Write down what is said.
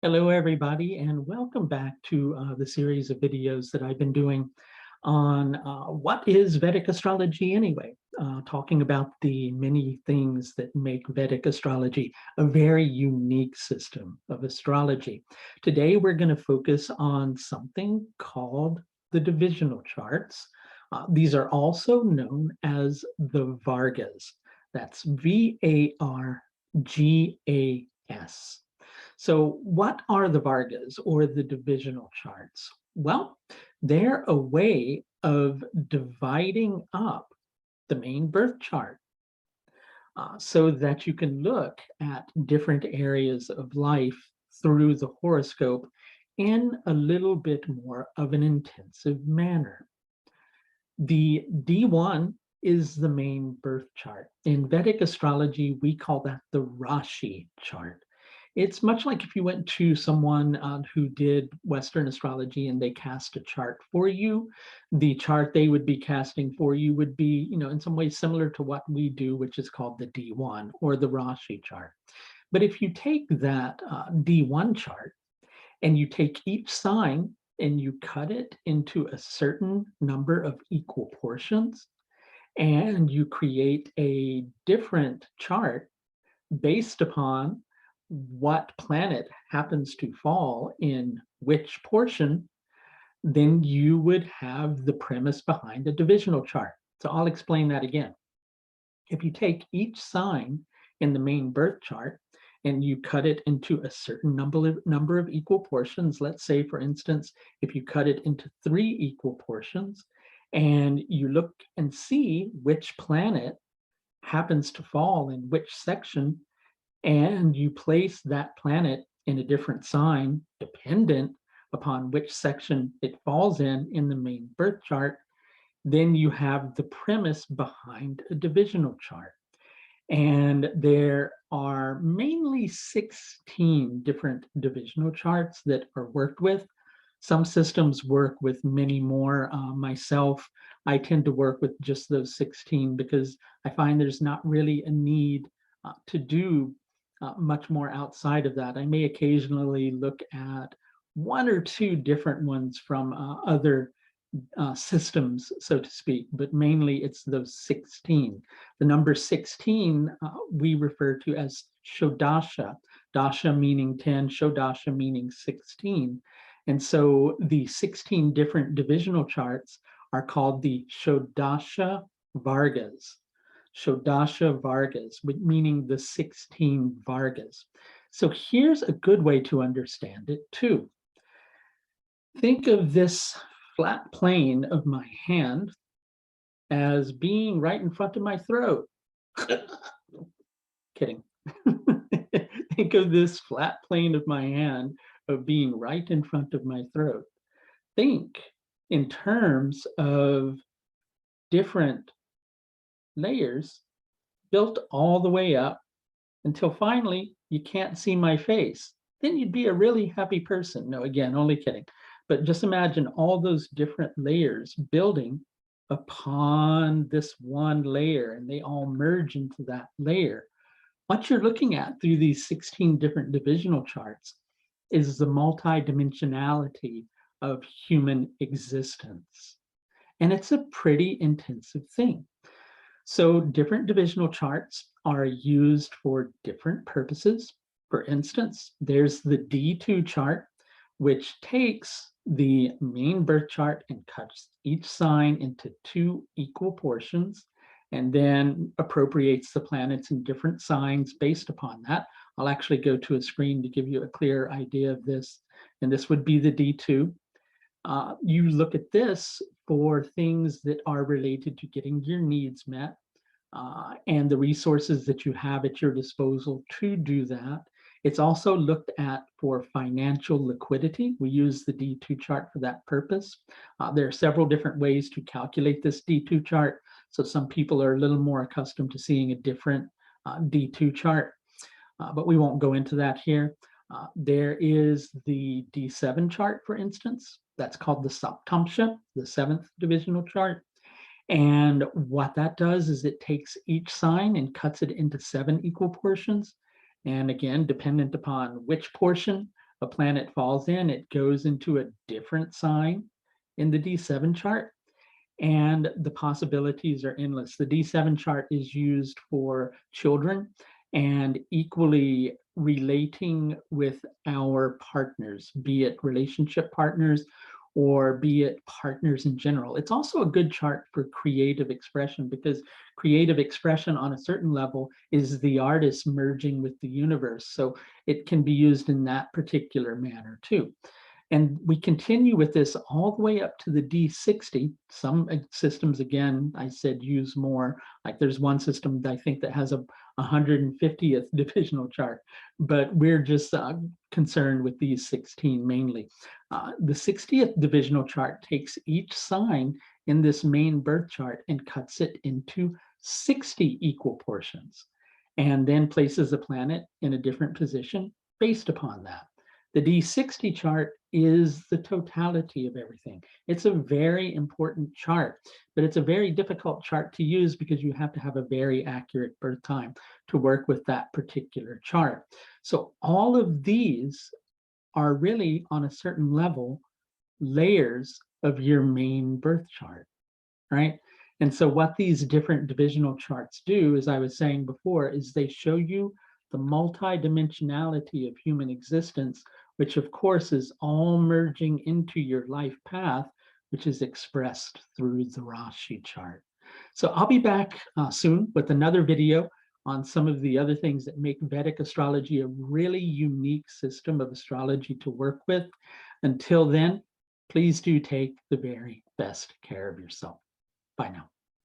Hello, everybody, and welcome back to the series of videos that I've been doing on what is Vedic astrology anyway, talking about the many things that make Vedic astrology a very unique system of astrology. Today, we're going to focus on something called the divisional charts. These are also known as the Vargas. That's Vargas. So what are the Vargas or the divisional charts? Well, they're a way of dividing up the main birth chart so that you can look at different areas of life through the horoscope in a little bit more of an intensive manner. The D1 is the main birth chart. In Vedic astrology, we call that the Rashi chart. It's much like if you went to someone who did Western astrology and they cast a chart for you, the chart they would be casting for you would be, in some ways similar to what we do, which is called the D1 or the Rashi chart. But if you take that D1 chart and you take each sign and you cut it into a certain number of equal portions, and you create a different chart based upon what planet happens to fall in which portion, then you would have the premise behind a divisional chart. So I'll explain that again. If you take each sign in the main birth chart and you cut it into a certain number of equal portions, let's say, for instance, if you cut it into 3 equal portions and you look and see which planet happens to fall in which section, and you place that planet in a different sign dependent upon which section it falls in the main birth chart, then you have the premise behind a divisional chart. And there are mainly 16 different divisional charts that are worked with. Some systems work with many more. Myself, I tend to work with just those 16 because I find there's not really a need to do much more outside of that. I may occasionally look at 1 or 2 different ones from other systems, so to speak, but mainly it's those 16. The number 16 we refer to as Shodasha, Dasha meaning 10, Shodasha meaning 16. And so the 16 different divisional charts are called the Shodasha Vargas. Shodasha Vargas, meaning the 16 Vargas. So here's a good way to understand it too. Think of this flat plane of my hand as being right in front of my throat. Kidding. Think of this flat plane of my hand of being right in front of my throat. Think in terms of different layers built all the way up until finally you can't see my face. Then you'd be a really happy person. No, again, only kidding. But just imagine all those different layers building upon this one layer, and they all merge into that layer. What you're looking at through these 16 different divisional charts is the multi-dimensionality of human existence. And it's a pretty intensive thing. So different divisional charts are used for different purposes. For instance, there's the D2 chart, which takes the main birth chart and cuts each sign into 2 equal portions, and then appropriates the planets in different signs based upon that. I'll actually go to a screen to give you a clear idea of this, and this would be the D2. You look at this for things that are related to getting your needs met and the resources that you have at your disposal to do that. It's also looked at for financial liquidity. We use the D2 chart for that purpose. There are several different ways to calculate this D2 chart. So some people are a little more accustomed to seeing a different D2 chart, but we won't go into that here. There is the D7 chart, for instance. That's called the Saptamsha, the 7th divisional chart. And what that does is it takes each sign and cuts it into 7 equal portions. And again, dependent upon which portion a planet falls in, it goes into a different sign in the D7 chart, and the possibilities are endless. The D7 chart is used for children and equally relating with our partners, be it relationship partners or be it partners in general. It's also a good chart for creative expression, because creative expression on a certain level is the artist merging with the universe. So it can be used in that particular manner too. And we continue with this all the way up to the D60. Some systems, again, I said use more. Like there's one system that I think that has a 150th divisional chart, but we're just concerned with these 16 mainly. The 60th divisional chart takes each sign in this main birth chart and cuts it into 60 equal portions, and then places a planet in a different position based upon that. The D60 chart is the totality of everything. It's a very important chart, but it's a very difficult chart to use because you have to have a very accurate birth time to work with that particular chart. So all of these are really, on a certain level, layers of your main birth chart, right? And so what these different divisional charts do, as I was saying before, is they show you the multi-dimensionality of human existence, which of course is all merging into your life path, which is expressed through the Rashi chart. So I'll be back soon with another video on some of the other things that make Vedic astrology a really unique system of astrology to work with. Until then, please do take the very best care of yourself. Bye now.